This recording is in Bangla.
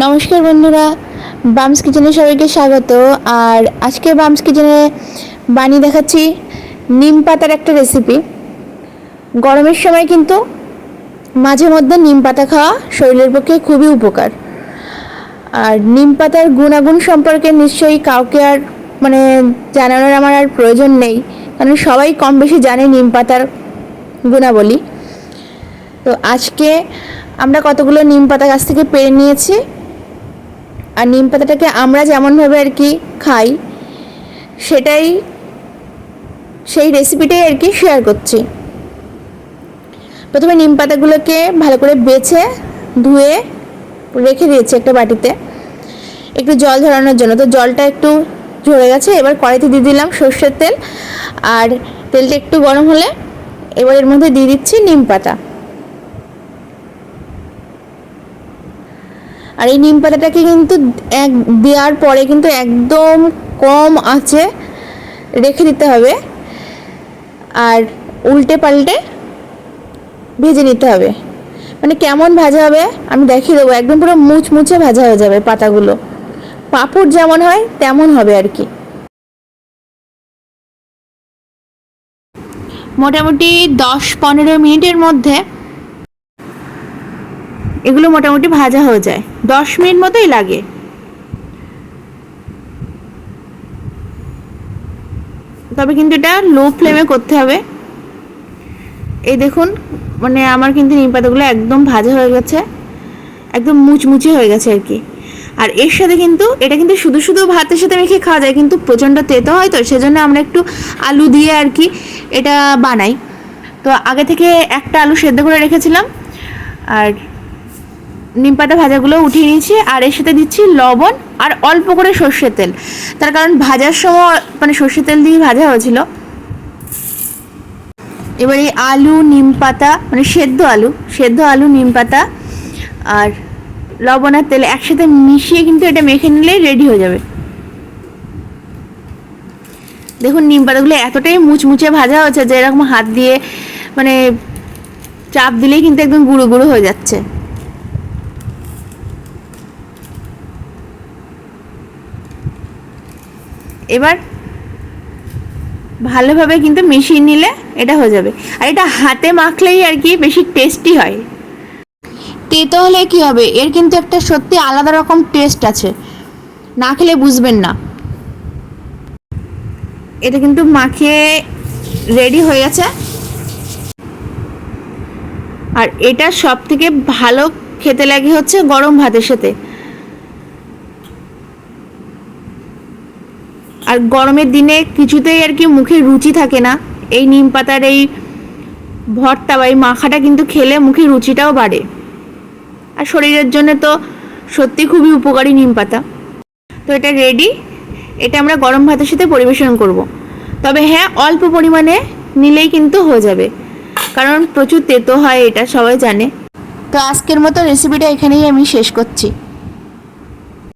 নমস্কার বন্ধুরা, বামস কিচেনে সবাইকে স্বাগত। আর আজকে বামস কিচেনে বানিয়ে দেখাচ্ছি নিম পাতার একটা রেসিপি। গরমের সময় কিন্তু মাঝে মধ্যে নিম পাতা খাওয়া শরীরের পক্ষে খুবই উপকার। আর নিম পাতার গুণাগুণ সম্পর্কে নিশ্চয়ই কাউকে আর জানানোর আমার আর প্রয়োজন নেই, কারণ সবাই কম বেশি জানে নিম পাতার গুণাবলী। তো আজকে আমরা কতগুলো নিম পাতা গাছ থেকে পেড়ে নিয়েছি, আর নিম পাতাটাকে আমরা যেমনভাবে আর কি খাই সেই রেসিপিটাই আর কি শেয়ার করছি। প্রথমে নিম পাতাগুলোকে ভালো করে বেছে ধুয়ে রেখে দিয়েছি একটা বাটিতে একটু জল ঝরানোর জন্য। তো জলটা একটু ঝরে গেছে, এবার কড়াইতে দিয়ে দিলাম সর্ষের তেল। আর তেলটা একটু গরম হলে এবার এর মধ্যে দিয়ে দিচ্ছি নিম পাতা। আর এই নিম পাতাটাকে কিন্তু দেওয়ার পরে কিন্তু একদম কম আঁচে রেখে দিতে হবে, আর উল্টে পাল্টে ভেজে নিতে হবে। কেমন ভাজা হবে আমি দেখিয়ে দেবো। একদম পুরো মুচমুচে ভাজা হয়ে যাবে, পাতাগুলো পাঁপড় যেমন হয় তেমন হবে আর কি। মোটামুটি 10-15 মিনিটের মধ্যে এগুলো মোটামুটি ভাজা হয়ে যায়। 10 মিনিট মতোই লাগে। তবে কিন্তু এটা লো ফ্লেমে করতে হবে। এই দেখুন, আমার কিন্তু নিম পাতাগুলো একদম ভাজা হয়ে গেছে, একদম মুচমুচে হয়ে গেছে আর কি। আর এর সাথে কিন্তু এটা কিন্তু শুধু শুধু ভাতের সাথে মেখে খাওয়া যায়, কিন্তু প্রচণ্ড তেতো হয়, তো সেজন্য আমরা একটু আলু দিয়ে আর কি এটা বানাই। তো আগে থেকে একটা আলু সেদ্ধ করে রেখেছিলাম, আর নিম পাতা ভাজাগুলো উঠিয়ে নিয়েছি। আর এর সাথে দিচ্ছি লবণ আর অল্প করে সর্ষের তেল, তার কারণ ভাজার সময় সর্ষের তেল দিয়ে ভাজা হয়েছিল। এবার এই আলু নিম পাতা সেদ্ধ আলু নিম পাতা আর লবণ আর তেল একসাথে মিশিয়ে কিন্তু এটা মেখে নিলেই রেডি হয়ে যাবে। দেখুন, নিম পাতাগুলো এতটাই মুচমুচে ভাজা হয়েছে যে এরকম হাত দিয়ে চাপ দিলেই কিন্তু একদম গুঁড়ো গুঁড়ো হয়ে যাচ্ছে। এবার ভালোভাবে কিন্তু মিশিয়ে নিলে এটা হয়ে যাবে। আর এটা হাতে মাখলেই আর কি বেশি টেস্টি হয়। তেতো হলে কি হবে, এর কিন্তু একটা সত্যি আলাদা রকম টেস্ট আছে, না খেলে বুঝবেন না। এটা কিন্তু মাখিয়ে রেডি হয়ে গেছে। আর এটা সব থেকে ভালো খেতে লাগে হচ্ছে গরম ভাতের সাথে। আর গরমের দিনে কিছুতেই আর কি মুখে রুচি থাকে না, এই নিম পাতার এই ভর্তা বা এই মাখাটা কিন্তু খেলে মুখে রুচিটাও বাড়ে। আর শরীরের জন্য তো সত্যি খুবই উপকারী নিম পাতা। তো এটা রেডি, এটা আমরা গরম ভাতের সাথে পরিবেশন করব। তবে হ্যাঁ, অল্প পরিমাণে নিলেই কিন্তু হয়ে যাবে, কারণ প্রচুর তেতো হয়, এটা সবাই জানে। তো আজকের মতো রেসিপিটা এখানেই আমি শেষ করছি।